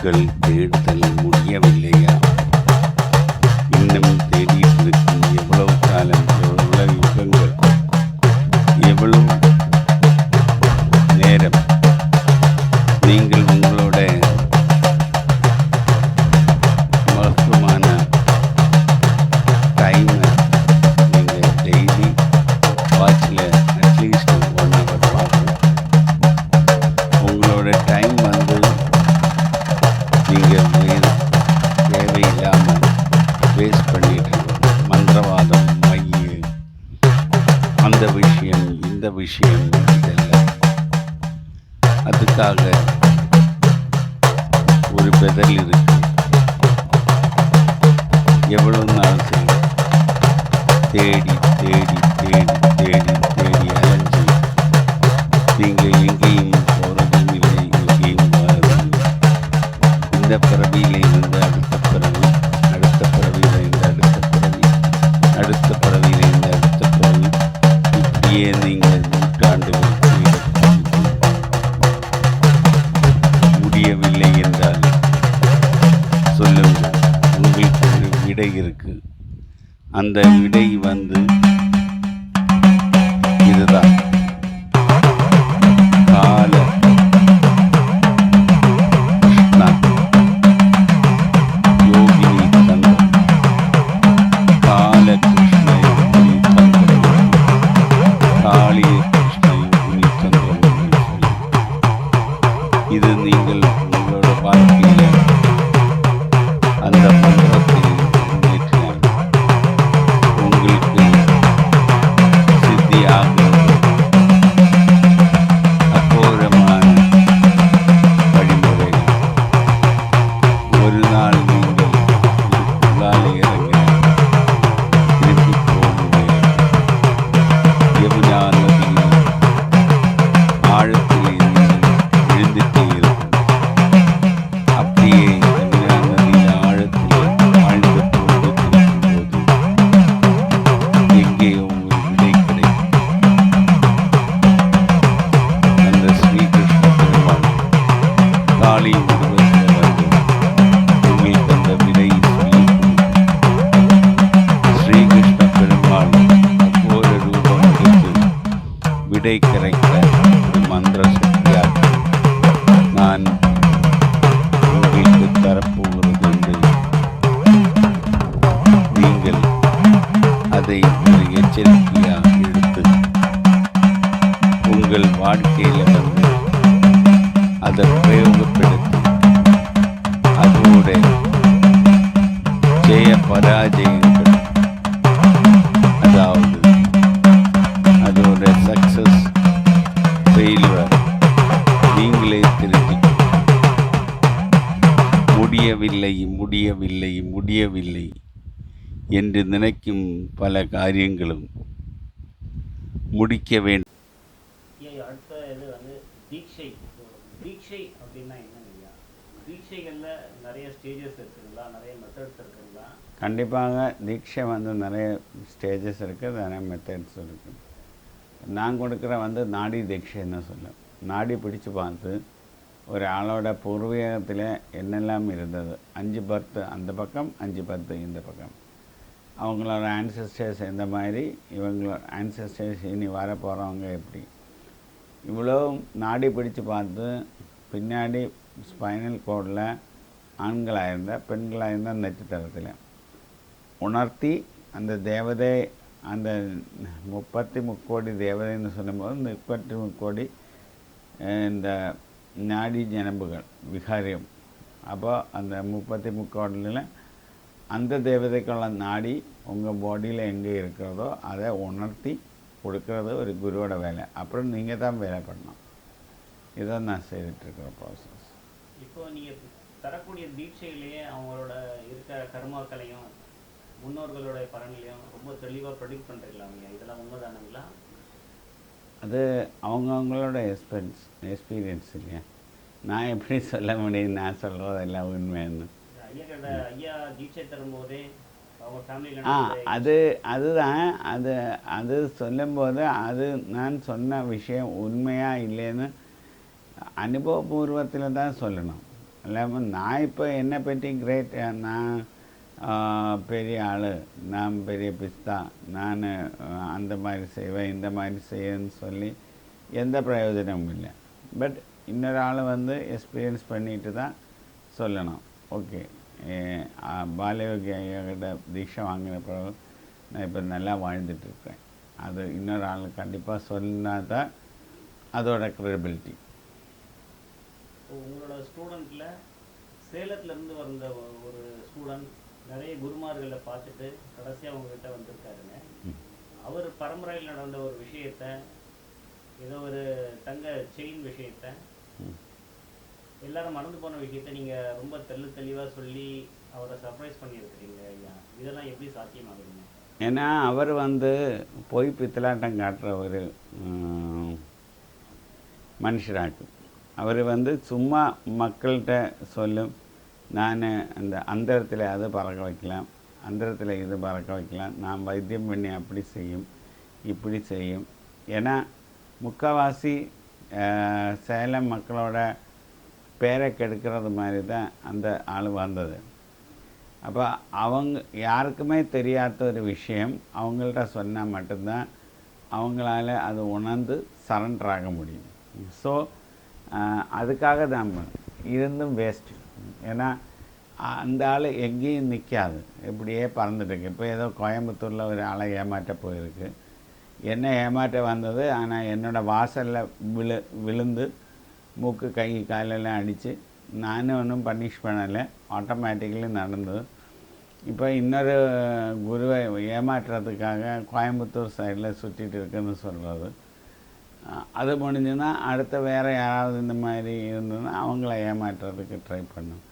உங்கள் தேடுதல் முடியவில்லையா? இன்னும் தேடிட்டு இருக்கும் எவ்வளவு காலம், எவ்வளவு யுகங்கள், எவ்வளவு நேரம் நீங்கள் உங்களோட மகத்துவமான டைமை நீங்கள் டெய்லி வாட்சில் அட்லீஸ்ட் 1 hour பார்த்து உங்களோட டைம் வந்து நீங்கள் தேவையில்லாமல் வேஸ்ட் பண்ணிட்டு மந்திரவாதம், மைய, அந்த விஷயம், இந்த விஷயம், இதெல்லாம் அதுக்காக ஒரு பெதல் இருக்கு. எவ்வளவு நாள் செய்யும் தேடி தேடி தேடி தேடி தேடி அலைஞ்சு நீங்கள் எங்கேயும் போகிறதும் இல்லை, எங்கேயும் வாழதும் இல்லை. இந்த பிறவியிலே இருந்து அடுத்த பிறவி, அடுத்த பிறவியில இருந்து அடுத்த பிறவி, அடுத்த பிறவியில இருந்து அடுத்த பிறவி, இப்படியே நீங்கள் நூற்றாண்டுகள் முடியவில்லை என்றால் சொல்லுங்கள். உங்களுக்கு ஒரு விடை இருக்கு. அந்த விடை வந்து இதுதான். கால யோகினி தந்திரம், கால கிருஷ்ண யோகினி தந்திரம், காளிய கிருஷ்ண யோகினி தந்திரம் என்று சொல்லி இது நீங்கள் உங்களோட வாழ்க்கையில் அந்த மந்திரத்தை முன்னேற்றினால் உங்களுக்கு சித்தியாகிறது. அகோரமான வழிமுறைகள். ஒரு நாள் நீங்கள் இதுக்குள்ளாலே இறங்கினால் திருப்பி போக முடியாது. யமுனா நதியில் ஆழத்திலே நீங்கள் விழுந்துட்டே இருக்கும். அப்படியே யமுனா நதியில் ஆழத்திலே ஆழ்ந்து கொண்டு இருக்கும்போது எங்கேயோ ஒரு விடை கிடைக்கும். அந்த ஸ்ரீகிருஷ்ண பெருமாள் காளி உருவத்தில் வந்து உங்களுக்கு அந்த விடையை சொல்லிக் கொடுக்கும். ஸ்ரீகிருஷ்ண பெருமாள் அகோர ரூபம் எடுத்து விடை கிடைக்க ஒரு மந்திர சக்தியாக நான் உங்களுக்கு தரப்போகிறது என்று நீங்கள் அதை ஒரு எச்சரிக்கையாக எடுத்து உங்கள் வாழ்க்கையில் வந்து அதை பிரயோகப்படுத்தி அதோட ஜெய பராஜயங்கள், அதாவது அதோட சக்சஸ் ஃபெயில்யூர் நீங்களே தெரிஞ்சுக்கணும். முடியவில்லை முடியவில்லை முடியவில்லை என்று நினைக்கும் பல காரியங்களும் முடிக்க வேண்டும். அடுத்த இது வந்து தீட்சை. தீட்சை அப்படின்னா என்னங்கய்யா? தீட்சைகளில் நிறைய ஸ்டேஜஸ் இருக்குங்களா, நிறைய மெத்தட்ஸ் இருக்குங்களா? கண்டிப்பாக தீட்சை வந்து நிறைய ஸ்டேஜஸ் இருக்குது, நிறைய மெத்தட்ஸ் இருக்குது. நான் கொடுக்குற வந்து நாடி தீட்சைன்னு சொல்லுவேன். நாடி பிடிச்சு பார்த்து ஒரு ஆளோட பூர்வீகத்தில் என்னெல்லாம் இருந்தது, 5 பர்த் அந்த பக்கம், 5 பர்த் இந்த பக்கம், அவங்களோட ஆன்சஸ்டர்ஸ் எந்த மாதிரி, இவங்களோட ஆன்சஸ்டர்ஸ் இனி வர போகிறவங்க எப்படி, இவ்வளோ நாடி பிடிச்சு பார்த்து பின்னாடி ஸ்பைனல் கோடில் ஆண்களாக இருந்தால், பெண்களாக இருந்தால் நட்சத்திரத்தில் உணர்த்தி அந்த தேவதை, அந்த 33 கோடி தேவதைன்னு சொல்லும்போது 33 கோடி இந்த நாடி ஜனம்புகள் விகாரியம். அப்போ அந்த 33 கோடியில் அந்த தேவதைக்குள்ள நாடி உங்கள் பாடியில் எங்கே இருக்கிறதோ அதை உணர்த்தி கொடுக்கறது ஒரு குருவோட வேலை. அப்புறம் நீங்கள் தான் வேலை பண்ணணும். இதான் நான் செய்துட்ருக்கிற ப்ராசஸ். இப்போ நீங்கள் தரக்கூடிய தீட்சையிலேயே அவங்களோட இருக்கிற கர்மாக்களையும் முன்னோர்களோட பலன்களையும் ரொம்ப தெளிவாக ப்ரொடிக்ட் பண்ணுறீங்களா? இதெல்லாம் உண்மைதானுங்களா? அது அவங்கவுங்களோட எக்ஸ்பீரியன்ஸ் இல்லையா. நான் எப்படி சொல்ல முடியும்? நான் சொல்கிறதெல்லாம் உண்மைன்னு. ஐயா தீட்சை தரும்போதே அவங்க ஃபேமிலியில் அதுதான் அது சொல்லும்போது அது நான் சொன்ன விஷயம் உண்மையாக இல்லைன்னு அனுபவபூர்வத்தில் தான் சொல்லணும். இல்லாமல் நான் இப்போ என்னை பற்றி கிரேட், நான் பெரிய ஆள், நான் பெரிய பிஸ்தா, நான் அந்த மாதிரி செய்வேன் இந்த மாதிரி செய்வேன்னு சொல்லி எந்த பிரயோஜனமும் இல்லை. பட் இன்னொரு ஆள் வந்து எக்ஸ்பீரியன்ஸ் பண்ணிட்டு தான் சொல்லணும். ஓகே, பாலயோகி ஐயாக்கிட்ட தீட்சை வாங்கின பிறகு நான் இப்போ நல்லா வாழ்ந்துட்டுருக்கேன், அது இன்னொரு ஆள் கண்டிப்பாக சொன்னா தான் அதோட க்ரெடிபிலிட்டி. உங்களோட ஸ்டூடெண்ட்டில் சேலத்துலேருந்து வந்த ஒரு ஸ்டூடெண்ட் நிறைய குருமார்களை பார்த்துட்டு கடைசியாக உங்ககிட்ட வந்திருக்காருங்க. அவர் பரம்பரையில் நடந்த ஒரு விஷயத்த, ஏதோ ஒரு தங்க செயின் விஷயத்த, எல்லாரும் மறந்து போன விஷயத்த நீங்கள் ரொம்ப தெளிவாக சொல்லி அவரை சர்ப்ரைஸ் பண்ணியிருக்கிறீங்க ஐயா. இதெல்லாம் எப்படி சாத்தியமாகுதுங்க? ஏன்னா அவர் வந்து போய் பித்தலாட்டம் காட்டுற ஒரு மனுஷராக்கு. அவர் வந்து சும்மா மக்கள்கிட்ட சொல்லும், நான் அந்த அந்தரத்தில் அதை பறக்க வைக்கலாம், அந்தரத்தில் இது பறக்க வைக்கலாம், நான் வைத்தியம் பண்ணி அப்படி செய்யும் இப்படி செய்யும். ஏன்னா முக்கால்வாசி சேலம் மக்களோட பேரை கெடுக்கிறது மாதிரி தான் அந்த ஆள் வந்தது. அப்போ அவங்க யாருக்குமே தெரியாத ஒரு விஷயம் அவங்கள்ட்ட சொன்னால் மட்டும்தான் அவங்களால அது உணர்ந்து சரண்டர் ஆக முடியும். ஸோ அதுக்காக தான் இருந்தும் வேஸ்ட்டு. ஏன்னா அந்த ஆள் எங்கேயும் நிற்காது, இப்படியே பறந்துட்டுருக்கு. இப்போ ஏதோ கோயம்புத்தூரில் ஒரு ஆளை ஏமாற்ற போயிருக்கு, என்ன ஏமாற்ற வந்தது, ஆனால் என்னோடய வாசலில் விழுந்து மூக்கு கை காலெல்லாம் அடித்து நானும் ஒன்றும் பனிஷ் பண்ணலை, ஆட்டோமேட்டிக்கலி நடந்தது. இப்போ இன்னொரு குருவை ஏமாற்றுறதுக்காக கோயம்புத்தூர் சைடில் சுற்றிட்டு இருக்குன்னு சொல்கிறது. அது முடிஞ்சுன்னா அடுத்த வேறு யாராவது இந்த மாதிரி இருந்ததுன்னா அவங்கள ஏமாற்றுறதுக்கு ட்ரை பண்ணும்.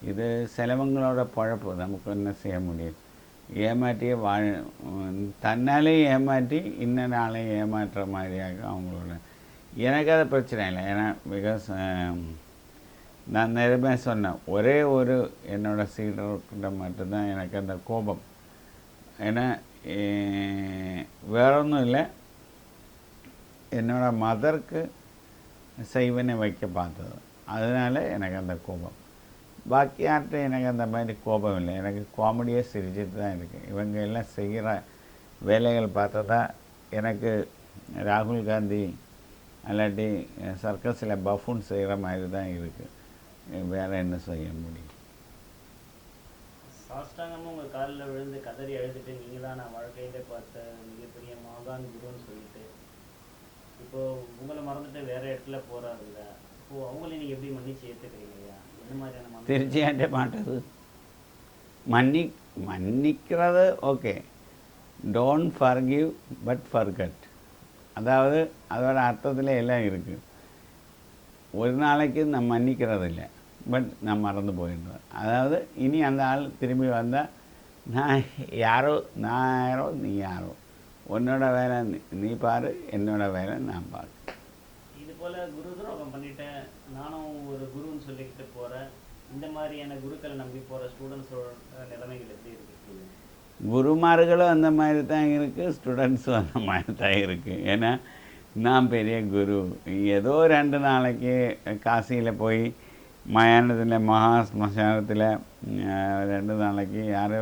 இது சிலவங்களோட பழப்பு, நமக்கு என்ன செய்ய முடியும். ஏமாற்றியே தன்னாலே ஏமாற்றி இன்னொரு ஆளையும் ஏமாற்றுற மாதிரியாக அவங்களோட. எனக்கு அது பிரச்சனை இல்லை. ஏன்னா பிகாஸ் நான் நிறைய சொன்னேன், ஒரே ஒரு என்னோடய சீடர்கிட்ட மட்டும்தான் எனக்கு அந்த கோபம். ஏன்னா வேற ஒன்றும் இல்லை, என்னோடய மதருக்கு செய்வனை வைக்க பார்த்தது, அதனால் எனக்கு அந்த கோபம். பாக்கி யார்கிட்ட எனக்கு அந்த மாதிரி கோபம் இல்லை. எனக்கு காமெடியே சிரிச்சிட்டு தான் இருக்குது. இவங்க எல்லாம் செய்கிற வேலைகள் பார்த்தா தான் எனக்கு ராகுல் காந்தி அல்லாட்டி சர்க்கஸில் பஃபூன் செய்கிற மாதிரி தான் இருக்குது. வேறு என்ன செய்ய முடியும்? சாஷ்டாங்கமும் உங்கள் காலில் விழுந்து கதறி அழுதுட்டு நீங்கள் தான் நான் வாழ்க்கையில் பார்த்த மிகப்பெரிய மாகான் குருன்னு சொல்லிட்டு இப்போது உங்களை மறந்துட்டு வேறு இடத்துல போகிறாருல்ல, இப்போது அவங்கள நீங்கள் எப்படி மன்னிச்சு ஏற்றுக்கிறீங்க ஐயா? என்ன மாதிரியான திருச்சியாண்ட மாட்டது மன்னிக்கிறது okay, don't forgive but forget. அதாவது அதோட அர்த்தத்தில் எல்லாம் இருக்குது. ஒரு நாளைக்கு நான் மன்னிக்கிறது இல்லை, பட் நான் மறந்து போயிடுவேன். அதாவது இனி அந்த ஆள் திரும்பி வந்தால் நான் யாரோ நீ யாரோ, உன்னோட வேலை நீ பாரு, என்னோட வேலை நான் பாரு. இது போல் குரு துரோகம் பண்ணிட்டேன் நானும் ஒரு குருன்னு சொல்லிக்கிட்டு போகிறேன், இந்த மாதிரியான குருக்களை நம்பி போகிற ஸ்டூடெண்ட்ஸோட நிலைமைகள் எப்படி இருக்குது? குருமார்களும் அந்த மாதிரி தான் இருக்குது, ஸ்டூடெண்ட்ஸும் அந்த மாதிரி தான் இருக்குது. ஏன்னா நான் பெரிய குரு, ஏதோ 2 நாளைக்கு காசியில் போய் மயானத்தில் மகா ஸ்மசானத்தில் 2 நாளைக்கு யாரோ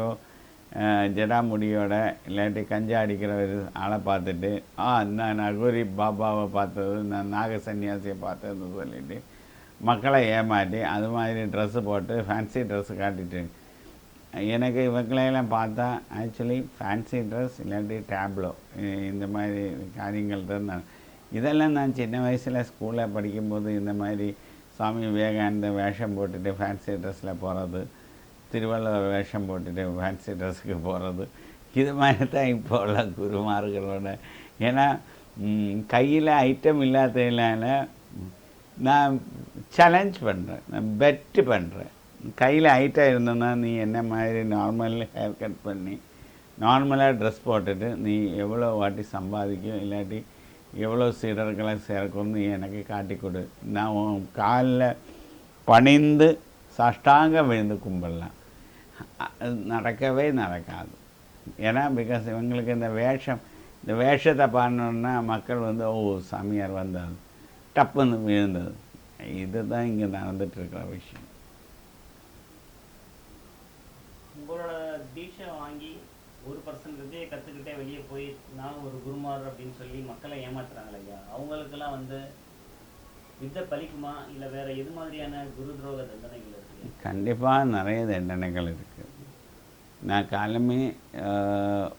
ஜடாமுடியோட இல்லாட்டி கஞ்சா அடிக்கிற ஒரு ஆளை பார்த்துட்டு நான் நகூரி பாபாவை பார்த்தது, நான் நாக சன்னியாசியை பார்த்ததுன்னு சொல்லிவிட்டு மக்களை ஏமாற்றி அது மாதிரி ட்ரெஸ்ஸு போட்டு ஃபேன்சி ட்ரெஸ்ஸு காட்டிட்டு, எனக்கு இவங்களையெல்லாம் பார்த்தா ஆக்சுவலி ஃபேன்சி ட்ரெஸ் இல்லாட்டி டேப்லோ இந்த மாதிரி காரியங்கள் தான். இதெல்லாம் நான் சின்ன வயசில் ஸ்கூலில் படிக்கும்போது இந்த மாதிரி சுவாமி விவேகானந்த வேஷம் போட்டுட்டு ஃபேன்சி ட்ரெஸ்ஸில் போகிறது, திருவள்ளுவர் வேஷம் போட்டுட்டு ஃபேன்சி ட்ரெஸ்ஸுக்கு போகிறது, இது மாதிரி தான் இப்போ உள்ள குருமார்களோட. ஏன்னா கையில் ஐட்டம் இல்லாததுனால நான் சேலஞ்ச் பண்ணுறேன், நான் பெட்டு பண்ணுறேன். கையில் ஐட்டம் இருந்தோன்னா நீ என்ன மாதிரி நார்மல் ஹேர் கட் பண்ணி நார்மலாக ட்ரெஸ் போட்டுட்டு நீ எவ்வளோ வாட்டி சம்பாதிக்கும் இல்லாட்டி எவ்வளோ சீடர்களை சேர்க்கணும்னு எனக்கு காட்டி கொடு, நான் உன் காலில் பணிந்து சாஷ்டாங்க விழுந்து கும்பிடலாம். நடக்கவே நடக்காது. ஏன்னா பிகாஸ் இவங்களுக்கு இந்த வேஷத்தை பாடணுன்னா மக்கள் வந்து சாமியார் வந்தார் டப்புன்னு விழுந்தது. இதுதான் இங்கே நடந்துகிட்ருக்கிற விஷயம். உங்களோட தீட்சை வாங்கி 1% வித்தையை கற்றுக்கிட்டே வெளியே போய் நான் ஒரு குருமார் அப்படின்னு சொல்லி மக்களை ஏமாத்துறாங்களே ஐயா, அவங்களுக்கெல்லாம் வந்து வித்தை பலிக்குமா இல்லை வேற எது மாதிரியான குரு துரோக தண்டனைகள் இருக்கு? கண்டிப்பாக நிறைய தண்டனைகள் இருக்குது. நான் காலமே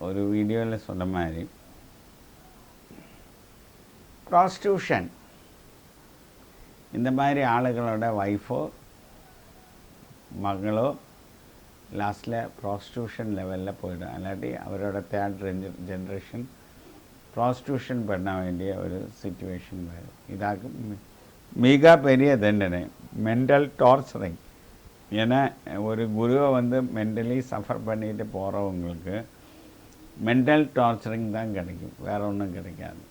ஒரு வீடியோவில் சொன்ன மாதிரி ப்ராஸ்டியூஷன் இந்த மாதிரி ஆளுகளோட ஒய்ஃபோ மகளோ லாஸ்ட்டில் ப்ராஸ்டியூஷன் லெவலில் போயிடும். இல்லாட்டி அவரோட தேர்ட் ஜென்ரேஷன் ப்ராஸ்டியூஷன் பண்ண வேண்டிய ஒரு சிச்சுவேஷன் வரும். இதாக்கு மிக பெரிய தண்டனை மென்டல் டார்ச்சரிங். ஏன்னா ஒரு குருவை வந்து மென்டலி சஃபர் பண்ணிட்டு போகிறவங்களுக்கு மென்டல் டார்ச்சரிங் தான் கிடைக்கும், வேறு ஒன்றும் கிடைக்காது.